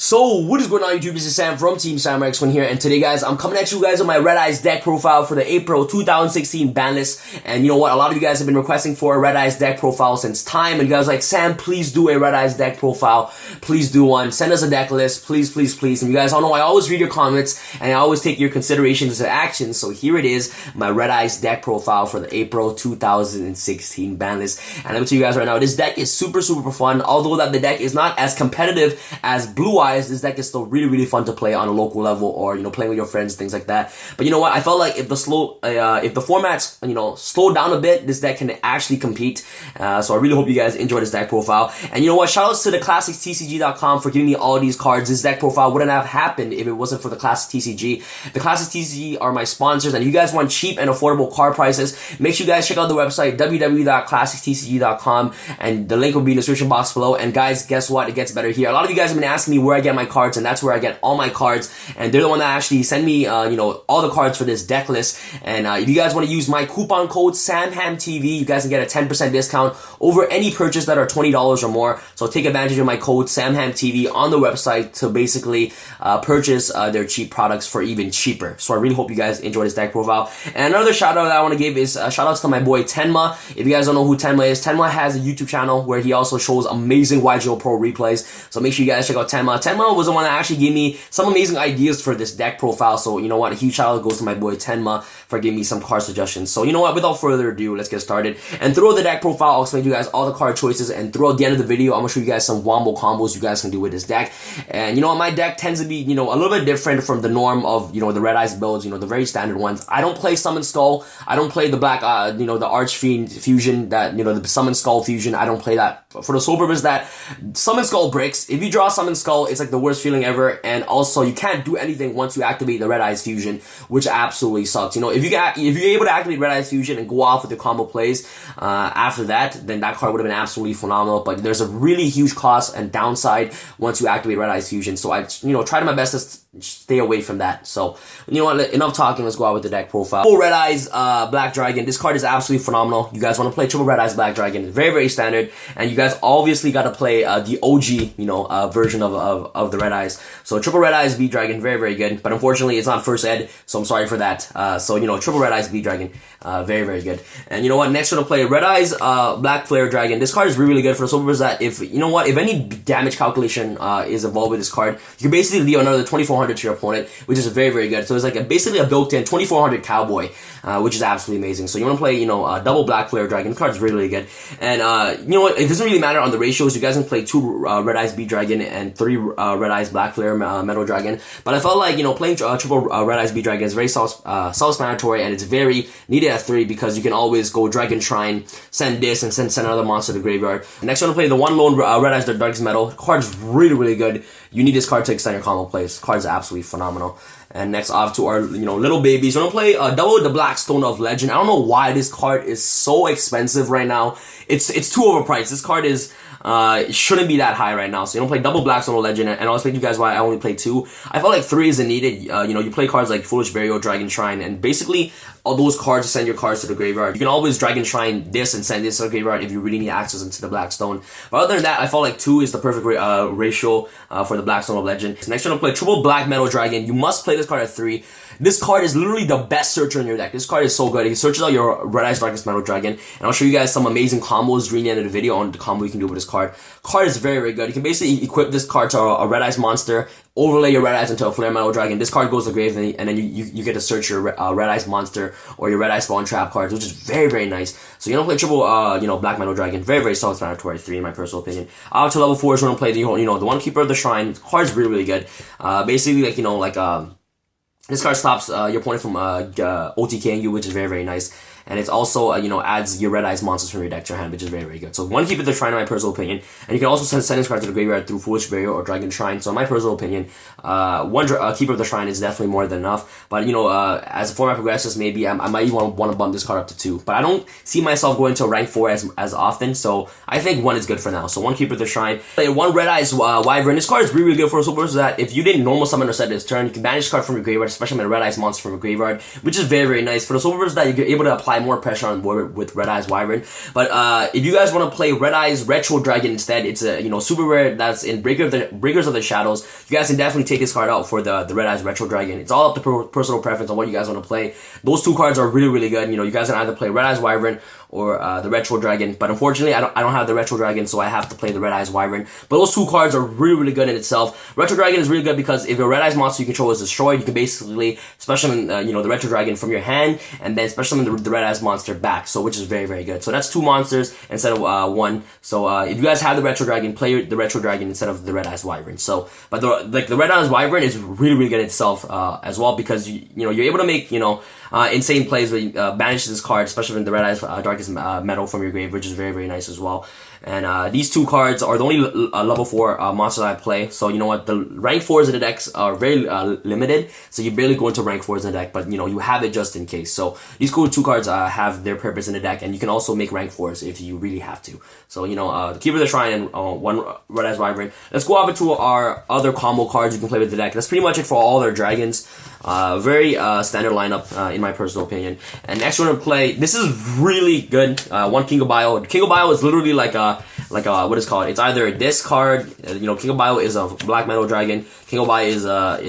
So, what is going on YouTube? This is Sam from Team SamRX1 here, and today guys, I'm coming at you guys on my Red Eyes deck profile for the April 2016 Banlist. And you know what, a lot of you guys have been requesting for a Red Eyes deck profile since time, and you guys are like, Sam, please do a Red Eyes deck profile, please do one, send us a deck list, please, please, please. And you guys all know I always read your comments, and I always take your considerations into action, so here it is, my Red Eyes deck profile for the April 2016 Banlist. And I'm gonna tell you guys right now, this deck is super fun. Although that the deck is not as competitive as Blue Eyes, this deck is still really fun to play on a local level, or playing with your friends, things like that. But you know what, I felt like if the formats slowed down a bit, this deck can actually compete. So I really hope you guys enjoy this deck profile. And you know what, shout outs to the classicstcg.com for giving me all these cards. This deck profile wouldn't have happened if it wasn't for the Classic TCG. The Classic TCG are my sponsors, and if you guys want cheap and affordable card prices, make sure you guys check out the website www.classictcg.com, and the link will be in the description box below. And guys, guess what, it gets better here. A lot of you guys have been asking me where I get my cards, and that's where I get all my cards, and they're the one that actually send me all the cards for this deck list. And if you guys want to use my coupon code SamHamTV, you guys can get a 10% discount over any purchase that are $20 or more. So take advantage of my code SamHamTV on the website to basically purchase their cheap products for even cheaper. So I really hope you guys enjoy this deck profile. And another shout out that I want to give is shout outs to my boy Tenma. If you guys don't know who Tenma is, Tenma has a YouTube channel where he also shows amazing YGOPro replays. So make sure you guys check out Tenma. Tenma was the one that actually gave me some amazing ideas for this deck profile. So you know what, a huge shout out goes to my boy Tenma for giving me some card suggestions. So you know what, without further ado, let's get started. And throughout the deck profile, I'll explain to you guys all the card choices, and throughout the end of the video, I'm gonna show you guys some wombo combos you guys can do with this deck. And you know what, my deck tends to be a little bit different from the norm of the Red Eyes builds, the very standard ones. I don't play Summon Skull. I don't play the black the Archfiend fusion, that the Summon Skull fusion. I don't play that for the sole purpose that Summon Skull bricks. If you draw Summon Skull, it's like the worst feeling ever, and also you can't do anything once you activate the Red Eyes fusion, which absolutely sucks. If you're able to activate Red Eyes fusion and go off with the combo plays after that, then that card would have been absolutely phenomenal. But there's a really huge cost and downside once you activate Red Eyes fusion, so I try my best to stay away from that. So you know what, enough talking, let's go out with the deck profile. Triple Red Eyes Black Dragon. This card is absolutely phenomenal. You guys want to play Triple Red Eyes Black Dragon, very standard, and you guys obviously got to play the OG version of the Red Eyes. So Triple Red Eyes B Dragon, very good, but unfortunately it's not first ed, so I'm sorry for that. So Triple Red Eyes B Dragon, very good. And you know what, next we're gonna play Red Eyes Black Flare Dragon. This card is really good for the sole purpose that if any damage calculation is involved with this card, you can basically deal another 2400 to your opponent, which is very good. So it's like basically a built-in 2400 cowboy, which is absolutely amazing. So you want to play double Black Flare Dragon. The card is really good. And you know what, it doesn't really matter on the ratios. You guys can play 2 Red Eyes B Dragon and 3 Red Eyes Black Flare Metal Dragon. But I felt like playing triple Red Eyes B Dragon is very self-explanatory, and it's very needed at 3 because you can always go Dragon Shrine, send this, and send another monster to the graveyard. Next, I'm gonna play the one lone Red Eyes Darkest Metal. The card is really good. You need this card to extend your combo plays. The card is absolutely phenomenal. And next off to our little babies, we're gonna play double the Blackstone of Legend. I don't know why this card is so expensive right now. It's too overpriced. This card is it shouldn't be that high right now. So you don't play double Blackstone of Legend, and I'll explain to you guys why I only play 2. I felt like 3 isn't needed. You play cards like Foolish Burial, Dragon Shrine, and basically all those cards to send your cards to the graveyard. You can always Dragon Shrine this and send this to the graveyard if you really need access into the Blackstone. But other than that, I felt like 2 is the perfect ratio for the Blackstone of Legend. So next, you're gonna play triple Black Metal Dragon. You must play this card at 3. This card is literally the best searcher in your deck. This card is so good. It searches out your Red Eyes Darkest Metal Dragon, and I'll show you guys some amazing combos during the end of the video on the combo you can do with this card. Card is very good. You can basically equip this card to a Red Eyes monster, overlay your Red Eyes into a Flare Metal Dragon. This card goes to the grave, and then you get to search your Red Eyes monster or your Red Eyes Spawn Trap cards, which is very nice. So you don't play triple Black Metal Dragon, very self-explanatory 3 in my personal opinion. Out to level 4 is when I play the the One Keeper of the Shrine. The card is really good. Basically this card stops your opponent from OTKing you, which is very nice. And it's also, adds your Red Eyes monsters from your deck to your hand, which is very good. So one Keeper of the Shrine, in my personal opinion. And you can also send this card to the graveyard through Foolish Burial or Dragon Shrine. So in my personal opinion, one Keeper of the Shrine is definitely more than enough. But, as the format progresses, maybe I might even want to bump this card up to 2. But I don't see myself going to rank 4 as often. So I think 1 is good for now. So one Keeper of the Shrine. Play one Red Eyes Wyvern. This card is really good for the purpose that if you didn't normal summon or set this turn, you can banish this card from your graveyard, especially when a Red Eyes monster from your graveyard, which is very nice. For the purpose that you're able to apply apply more pressure on board with Red Eyes Wyvern. But if you guys want to play Red Eyes Retro Dragon instead, it's a super rare that's in Breakers of the Shadows. You guys can definitely take this card out for the Red Eyes Retro Dragon. It's all up to personal preference on what you guys want to play. Those two cards are really good. You guys can either play Red Eyes Wyvern or the Retro Dragon, but unfortunately I don't have the Retro Dragon, so I have to play the Red Eyes Wyvern. But those two cards are really good in itself. Retro Dragon is really good because if your Red Eyes monster you control is destroyed, you can basically special summon the Retro Dragon from your hand, and then special summon the Red Eyes monster back, so which is very good. So that's two monsters instead of one. So if you guys have the Retro Dragon, play the Retro Dragon instead of the Red Eyes Wyvern. So, but the Red Eyes Wyvern is really good in itself as well, because you're able to make insane plays where you banish this card, especially when the Red Eyes Darkest Metal from your grave, which is very nice as well. And these two cards are the only level 4 monsters I play. So you know what, the rank 4s in the decks are very limited, so you barely go into rank 4s in the deck, but you have it just in case. So these cool two cards have their purpose in the deck, and you can also make rank 4s if you really have to. So the Keeper of the Shrine and one Red Eyes Wyvern. Let's go over to our other combo cards you can play with the deck. That's pretty much it for all their dragons. Very standard lineup in my personal opinion. And next we're gonna play, this is really good, one King of Bio. King of Bio is literally like a what is called, it's either this card, King of Bio is a black metal dragon, King of Bio is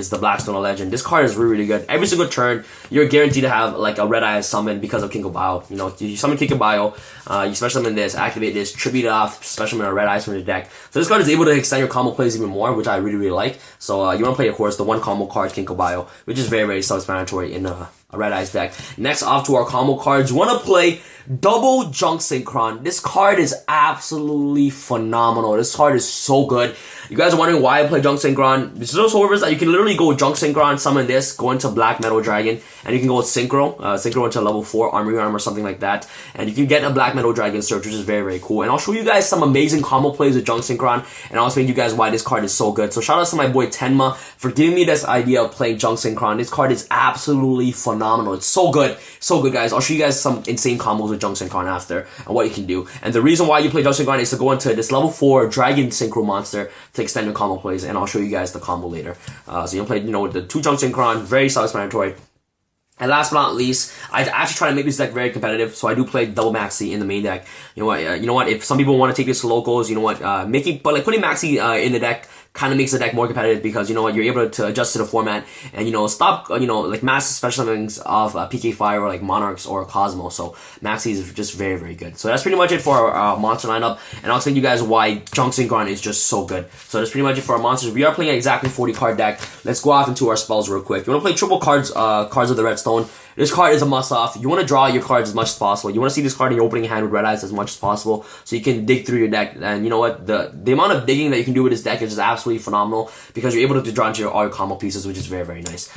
the Blackstone Legend. This card is really good. Every single turn you're guaranteed to have like a Red Eyes summon because of King of Bio. You summon King of Bio, you special summon this, activate this, tribute it off, special summon a Red Eyes from your deck. So this card is able to extend your combo plays even more, which I really like. So you want to play, of course, the one combo card King of Bio, which is very self-explanatory in a Red Eyes deck. Next off to our combo cards, you want to play Double Junk Synchron. This card is absolutely phenomenal. This card is so good. You guys are wondering why I play Junk Synchron. There's those holders that you can literally go Junk Synchron, summon this, go into Black Metal Dragon, and you can go Synchro into level 4 Armory Arm or something like that, and you can get a Black Metal Dragon search, which is very cool. And I'll show you guys some amazing combo plays with Junk Synchron, and I'll explain to you guys why this card is so good. So shout out to my boy Tenma for giving me this idea of playing Junk Synchron. This card is absolutely phenomenal. It's so good guys. I'll show you guys some insane combos with Junk Synchron after, and what you can do. And the reason why you play Junk Synchron is to go into this level 4 Dragon Synchro monster to extend your combo plays, and I'll show you guys the combo later. So you'll play, with the 2 Junk Synchron, very self-explanatory. And last but not least, I actually try to make this deck very competitive, so I do play double Maxi in the main deck. You know what? If some people want to take this to locals, putting Maxi in the deck kind of makes the deck more competitive, because you're able to adjust to the format and stop like massive special summons of PK5 or like Monarchs or Cosmo. So Maxi is just very good. So that's pretty much it for our monster lineup, and I'll explain to you guys why Junk Synchron is just so good. So that's pretty much it for our monsters. We are playing an exactly 40 card deck. Let's go off into our spells real quick. You want to play triple cards of the Redstone. This card is a must-off. You want to draw your cards as much as possible. You want to see this card in your opening hand with Red Eyes as much as possible, so you can dig through your deck. And you know what? The amount of digging that you can do with this deck is just absolutely phenomenal, because you're able to draw into all your combo pieces, which is very nice.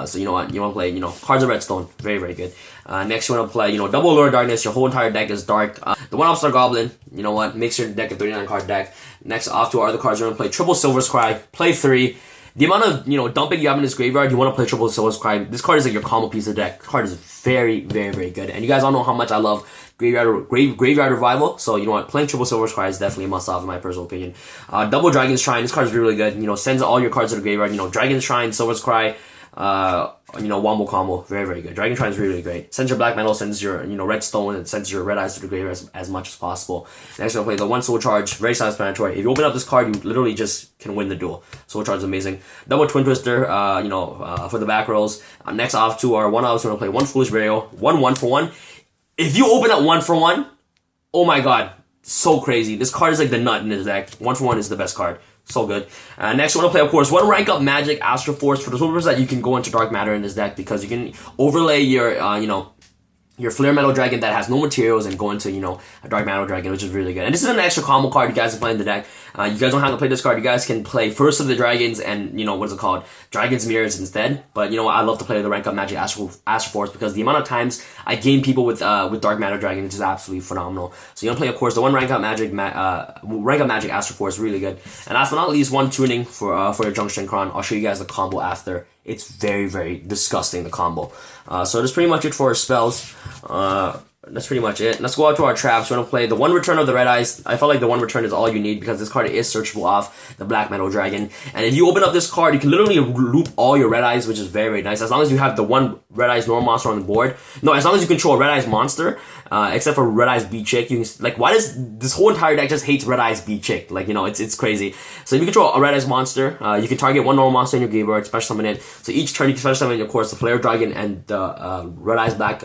So you know what? You want to play, cards of Redstone. Very good. Next, you want to play, double Lure of Darkness. Your whole entire deck is dark. The one Upstart Goblin, you know what? Makes your deck a 39 card deck. Next, off to our other cards, you're going to play triple Silver's Cry. Play 3. The amount of, dumping you have in this graveyard, you want to play triple Silver's Cry. This card is like your combo piece of the deck. This card is very good. And you guys all know how much I love Graveyard Revival. So, you know what? Playing triple Silver's Cry is definitely a must-have in my personal opinion. Double Dragon's Shrine. This card is really good. Sends all your cards to the graveyard. Dragon's Shrine, Silver's Cry, Wombo combo, very good. Dragon Shrine is really great. Sends your black metal, sends your, redstone, and sends your red eyes to the graveyard as much as possible. Next, we're going to play the 1 Soul Charge, very self-explanatory. If you open up this card, you literally just can win the duel. Soul Charge is amazing. Double Twin Twister, for the back rolls. Next off to our 1 hours, we're going to play 1 Foolish Burial, 1 for 1. If you open up 1 for 1, oh my god, so crazy. This card is like the nut in this deck. 1 for 1 is the best card. So good. Next, we want to play, of course, 1 rank up Magic Astral Force. For the purpose that you can go into Dark Matter in this deck, because you can overlay your, your Flare Metal Dragon that has no materials and go into, a Dark Metal Dragon, which is really good. And this is an extra combo card you guys can play in the deck. You guys don't have to play this card. You guys can play First of the Dragons and, what is it called? Dragon's Mirrors instead. But, I love to play the rank up Magic Astral Force, because the amount of times I game people with Dark Matter Dragon is just absolutely phenomenal. So you want to play, of course, the 1 rank up Magic Astral Force, really good. And last but not least, 1 tuning for your Junk Synchron. I'll show you guys the combo after. It's very disgusting, the combo. So that's pretty much it for our spells. That's pretty much it. Let's go out to our traps. We're gonna play the one return of the Red Eyes. I felt like the one return is all you need because this card is searchable off the Black Metal Dragon. And if you open up this card, you can literally loop all your Red Eyes, which is very, very nice. As long as you have the one Red Eyes normal monster on the board. No, as long as you control a Red Eyes monster, except for Red Eyes B Chick. You can, like, why does this whole entire deck just hates Red Eyes B Chick? Like, you know, it's crazy. So if you control a Red Eyes monster, you can target one normal monster in your graveyard, special summon it. So each turn you can special summon, of course, the Flare Dragon and the Red Eyes Black.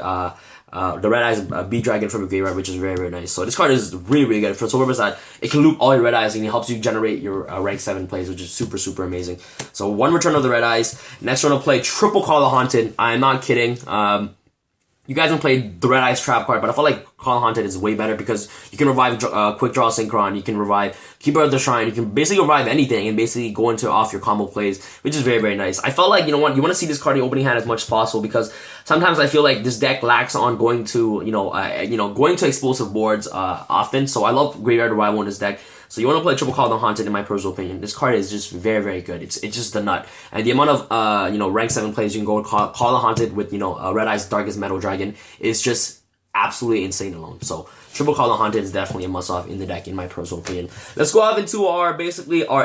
The Red Eyes B Dragon from your graveyard, which is very, very nice. So this card is really, really good for the sole purpose that it can loop all your Red Eyes and it helps you generate your rank 7 plays, which is super, super amazing. So one return of the Red Eyes. Next we're gonna play triple Call the Haunted. I'm not kidding. You guys haven't played the Red Eyes Trap card, but I feel like Call Haunted is way better because you can revive Quick Draw Synchron, you can revive Keeper of the Shrine, you can basically revive anything and basically go into off your combo plays, which is very, very nice. I felt like, you know what, you want to see this card in your opening hand as much as possible because sometimes I feel like this deck lacks on going to, going to explosive boards often. So I love Graveyard Revival in this deck. So you want to play triple Call the Haunted, in my personal opinion. This card is just very, very good. It's just the nut. And the amount of, rank 7 plays you can go Call the Haunted with, Red Eyes Darkest Metal Dragon is just absolutely insane alone. So triple Call the Haunted is definitely a must-off in the deck, in my personal opinion. Let's go off into our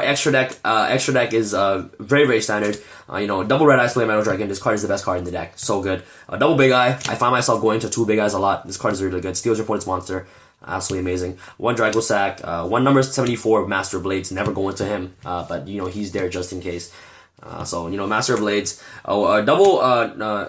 extra deck. Extra deck is very, very standard. Double Red Eyes Flare Metal Dragon. This card is the best card in the deck. So good. Double Big Eye. I find myself going to 2 Big Eyes a lot. This card is really good. Steals your opponent's monster. Absolutely amazing. One Drago Sack, one number 74 Master Blades, never go into him, but he's there just in case. So Master Blades, double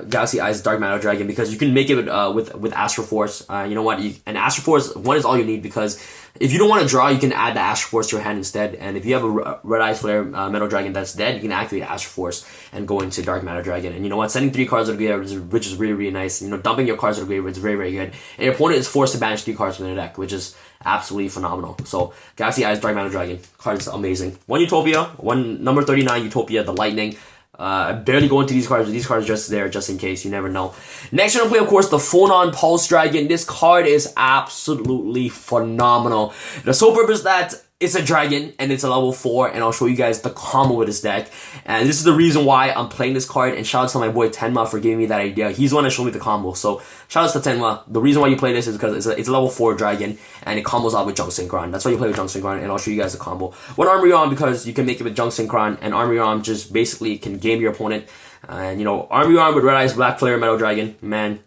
Galaxy Eyes Dark Matter Dragon because you can make it with Astro Force. You know what? And Astro Force, one is all you need because if you don't want to draw, you can add the Astro Force to your hand instead. And if you have a Red Eyes Flare Metal Dragon that's dead, you can activate Astro Force and go into Dark Matter Dragon. And you know what? Sending 3 cards to the graveyard, which is really, really nice. Dumping your cards to the graveyard is very, very good. And your opponent is forced to banish 3 cards from their deck, which is absolutely phenomenal. So Galaxy Eyes Dark Matter Dragon card is amazing. One Utopia, one number 39 Utopia, the Lightning. Barely go into these cards, but these cards are just there just in case. You never know. Next, we're gonna play, of course, the Phonon Pulse Dragon. This card is absolutely phenomenal. The sole purpose that it's a dragon and it's a level 4, and I'll show you guys the combo with this deck. And this is the reason why I'm playing this card. And shout out to my boy Tenma for giving me that idea. He's the one that showed me the combo. So shout out to Tenma. The reason why you play this is because it's a level 4 dragon and it combos out with Junk Synchron. That's why you play with Junk Synchron, and I'll show you guys the combo. One Armory Arm because you can make it with Junk Synchron, and Armory Arm just basically can game your opponent. And Armory Arm with Red Eyes Black Flare Metal Dragon, man.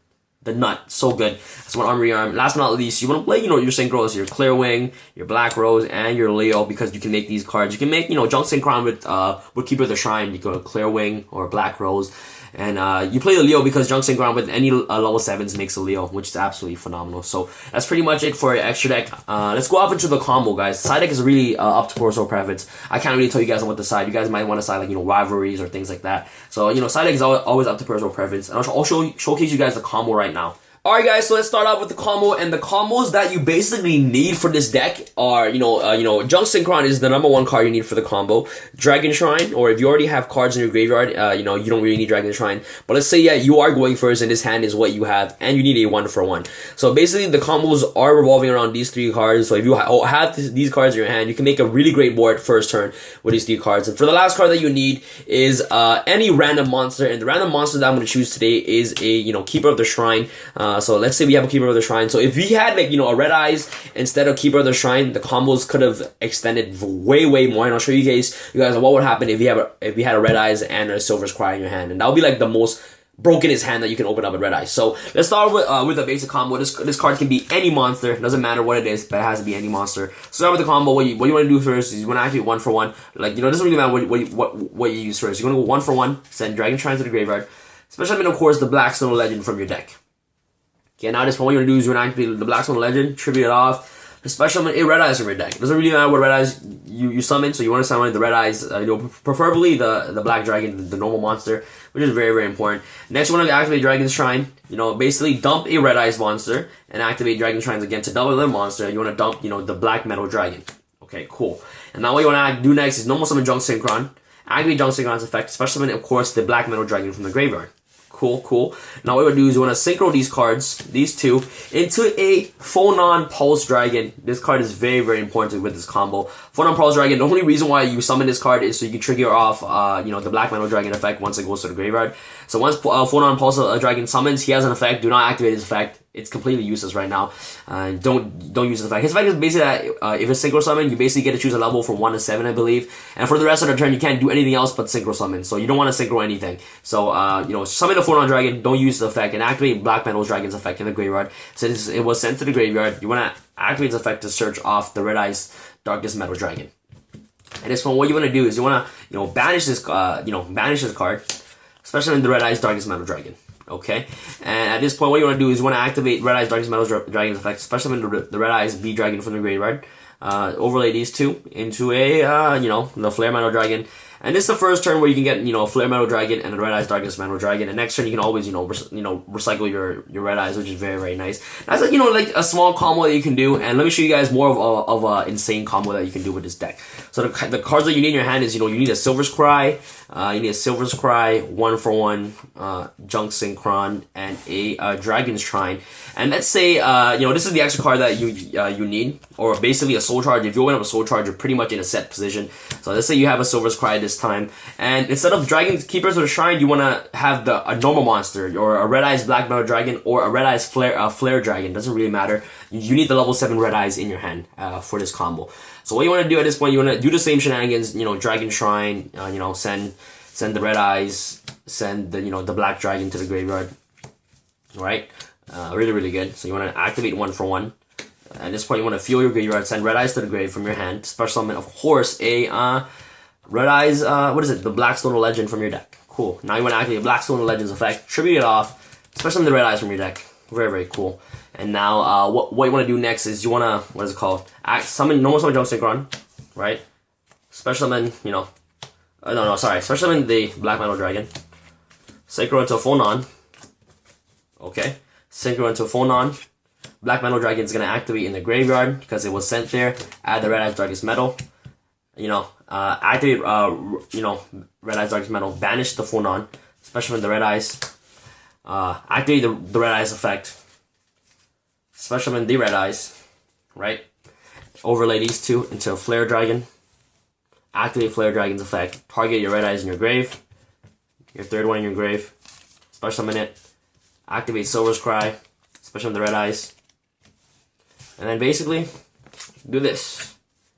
The nut, so good. That's one Armory Arm. Last but not least, you want to play, your Synchros, your Clear Wing, your Black Rose, and your Leo because you can make these cards. You can make, Junk Synchron with Keeper of the Shrine. You go to Clear Wing or Black Rose. And you play the Leo because Junk Synchron with any level 7s makes a Leo, which is absolutely phenomenal. So that's pretty much it for your extra deck. Let's go off into the combo, guys. Side deck is really up to personal preference. I can't really tell you guys on what to side. You guys might want to side like, rivalries or things like that. So, side deck is always up to personal preference. And I'll showcase you guys the combo right now. Alright guys, so let's start out with the combo, and the combos that you basically need for this deck are, Junk Synchron is the number 1 card you need for the combo. Dragon Shrine, or if you already have cards in your graveyard, you don't really need Dragon Shrine. But let's say, you are going first and this hand is what you have, and you need a 1-for-1. So basically, the combos are revolving around these 3 cards. So if you have these cards in your hand, you can make a really great board first turn with these 3 cards. And for the last card that you need is any random monster, and the random monster that I'm going to choose today is a, Keeper of the Shrine. So let's say we have a Keeper of the Shrine. So if we had a Red Eyes instead of Keeper of the Shrine, the combos could have extended way, way more. And I'll show you guys what would happen if we had a Red Eyes and a Silver Scry in your hand. And that would be like the most brokenest hand that you can open up with Red Eyes. So let's start with a basic combo. This card can be any monster. It doesn't matter what it is, but it has to be any monster. Start with the combo. What you want to do first is you want to activate 1-for-1. Like, it doesn't really matter what you use first. You want to go 1-for-1, send Dragon Shrine to the graveyard. Especially, of course, the Black Stone Legend from your deck. Okay, now this one, what you're going to do is you're going to activate the Black Stone Legend, tribute it off, especially a Red Eyes from your deck. It doesn't really matter what Red Eyes you summon, so you want to summon the Red Eyes, preferably the Black Dragon, the normal monster, which is very, very important. Next, you want to activate Dragon Shrine, basically dump a Red Eyes monster, and activate Dragon Shrines again to double the monster, and you want to dump, the Black Metal Dragon. Okay, cool. And now what you want to do next is normal summon Junk Synchron, activate Junk Synchron's effect, especially summon, of course, the Black Metal Dragon from the graveyard. Cool. Now what you want to do is you want to synchro these cards, these 2, into a Phonon Pulse Dragon. This card is very, very important with this combo. Phonon Pulse Dragon, the only reason why you summon this card is so you can trigger off, the Black Metal Dragon effect once it goes to the graveyard. So once Phonon Pulse Dragon summons, he has an effect. Do not activate his effect. it's completely useless right now. Don't use his effect. His effect is basically that if it's synchro summon, you basically get to choose a level from 1 to 7, I believe. And for the rest of the turn, you can't do anything else but synchro summon. So you don't want to synchro anything. So you know, summon the Phonon Dragon, don't use the effect, and activate Black Metal Dragon's effect in the graveyard. Since it was sent to the graveyard, you want to activate its effect to search off the Red Eyes Darkest Metal Dragon. At this point, what you want to do is you want to banish this banish this card, especially in the Red Eyes Darkest Metal Dragon. Okay, and at this point, what you want to do is you want to activate Red Eyes Darkest Metal Dragon's effect, especially when the Red Eyes B Dragon from the graveyard. Overlay these two into a the Flare Metal Dragon, and this is the first turn where you can get a Flare Metal Dragon and a Red Eyes Darkest Metal Dragon. And next turn you can always recycle your Red Eyes, which is very, very nice. That's like a small combo that you can do, and let me show you guys more of a insane combo that you can do with this deck. So the cards that you need in your hand is you need a Silver's Cry. You need a Silver's Cry, 1-for-1, Junk Synchron, and a Dragon's Shrine. And let's say, this is the extra card that you need, or basically a Soul Charge. If you open up a Soul Charge, you're pretty much in a set position. So let's say you have a Silver's Cry this time, and instead of Dragon Keepers with a Shrine, you want to have a normal monster, or a Red Eyes Black Metal Dragon, or a Red Eyes Flare Dragon. Doesn't really matter. You need the level 7 Red Eyes in your hand for this combo. So what you want to do at this point, you want to do the same shenanigans, Dragon Shrine, send the Red Eyes, send the Black Dragon to the graveyard, right? Really, really good. So you want to activate 1-for-1. At this point, you want to fuel your graveyard, send Red Eyes to the grave from your hand. Special summon, of course, a Red Eyes, the Blackstone Legend from your deck. Cool. Now you want to activate Blackstone Legend's effect, tribute it off, special summon the Red Eyes from your deck. Very, very cool. And now, what you want to do next is you want to, normal summon Junk Synchron, right? Special summon, special summon the Black Metal Dragon. Synchro into Phonon. Okay. Synchro into Phonon. Black Metal Dragon is going to activate in the graveyard because it was sent there. Add the Red Eyes Darkest Metal. Activate, Red Eyes Darkest Metal. Banish the Phonon. Special summon the Red Eyes. Activate the Red Eyes effect. Special summon the Red Eyes, right? Overlay these two into a Flare Dragon. Activate Flare Dragon's effect. Target your Red Eyes in your grave. Your third one in your grave. Special summon it. Activate Silver's Cry. Special summon the Red Eyes. And then basically, do this.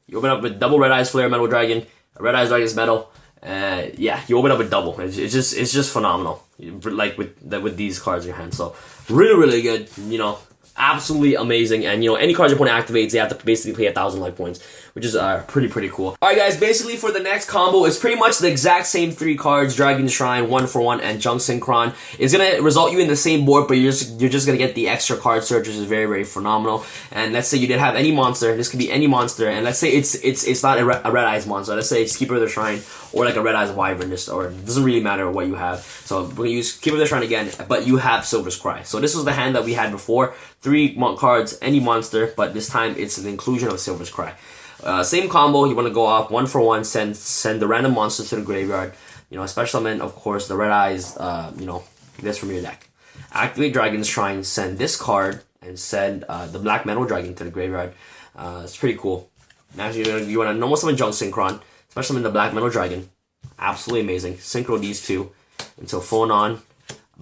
You open up with double Red Eyes Flare Metal Dragon, a Red Eyes Darkest Metal. You open up with double. It's just phenomenal. Like with these cards in your hand. So really, really good. Absolutely amazing. And any cards your opponent activates, they have to basically pay 1,000 life points, which is pretty cool. Alright guys, basically for the next combo, it's pretty much the exact same 3 cards, Dragon Shrine, 1-for-1, and Junk Synchron. It's gonna result you in the same board, but you're just gonna get the extra card search, which is very, very phenomenal. And let's say you didn't have any monster, this could be any monster, and let's say it's not a Red Eyes monster. Let's say it's Keeper of the Shrine, or like a Red Eyes Wyvern, or it doesn't really matter what you have. So we're gonna use Keeper of the Shrine again, but you have Silver's Cry. So this was the hand that we had before. 3 cards, any monster, but this time it's the inclusion of Silver's Cry. Same combo, you want to go off 1-for-1, send the random monsters to the graveyard. Special summon, of course, the Red Eyes, this from your deck. Activate Dragon's Shrine, send this card, and send the Black Metal Dragon to the graveyard. It's pretty cool. Now you want to normal summon Junk Synchron, special summon the Black Metal Dragon. Absolutely amazing. Synchro these two until Phonon.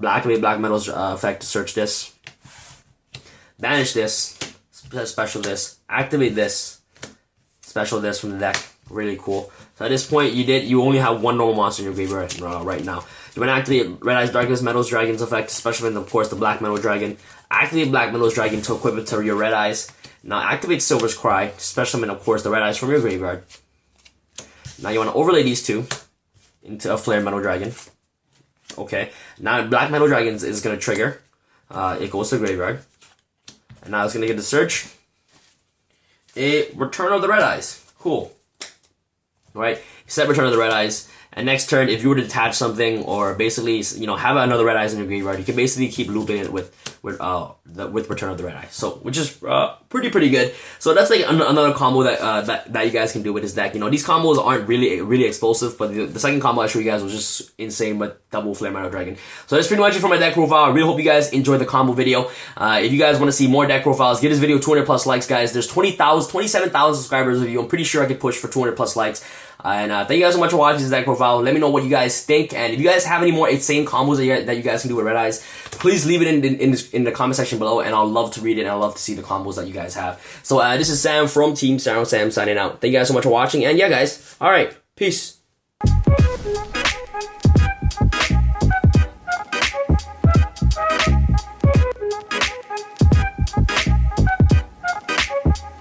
Activate Black Metal's effect to search this. Banish this, special this, activate this, special this from the deck. Really cool. So at this point, you only have 1 normal monster in your graveyard right now. You want to activate Red Eyes Darkest Metal Dragon's effect, especially of course the Black Metal Dragon. Activate Black Metal Dragon to equip it to your Red Eyes. Now activate Silver's Cry, special of course the Red Eyes from your graveyard. Now you want to overlay these two into a Flare Metal Dragon. Okay. Now Black Metal Dragon is going to trigger. It goes to the graveyard. And now it's going to get the search. A Return of the Red Eyes. Cool. Alright, set Return of the Red Eyes. And next turn, if you were to detach something, or basically, have another Red Eyes in your graveyard, you can basically keep looping it with Return of the Red Eyes. So, which is pretty good. So that's like another combo that you guys can do with this deck. These combos aren't really explosive, but the second combo I showed you guys was just insane with double Flare Metal Dragon. So that's pretty much it for my deck profile. I really hope you guys enjoyed the combo video. If you guys want to see more deck profiles, give this video 200+ likes, guys. There's 27,000 subscribers of you. I'm pretty sure I could push for 200+ likes. And thank you guys so much for watching this deck profile. Let me know what you guys think, and if you guys have any more insane combos that you guys can do with Red Eyes, please leave it in the comment section below, and I'll love to read it, and I'll love to see the combos that you guys have. So this is Sam from Team Sam signing out. Thank you guys so much for watching, and yeah guys, alright, peace.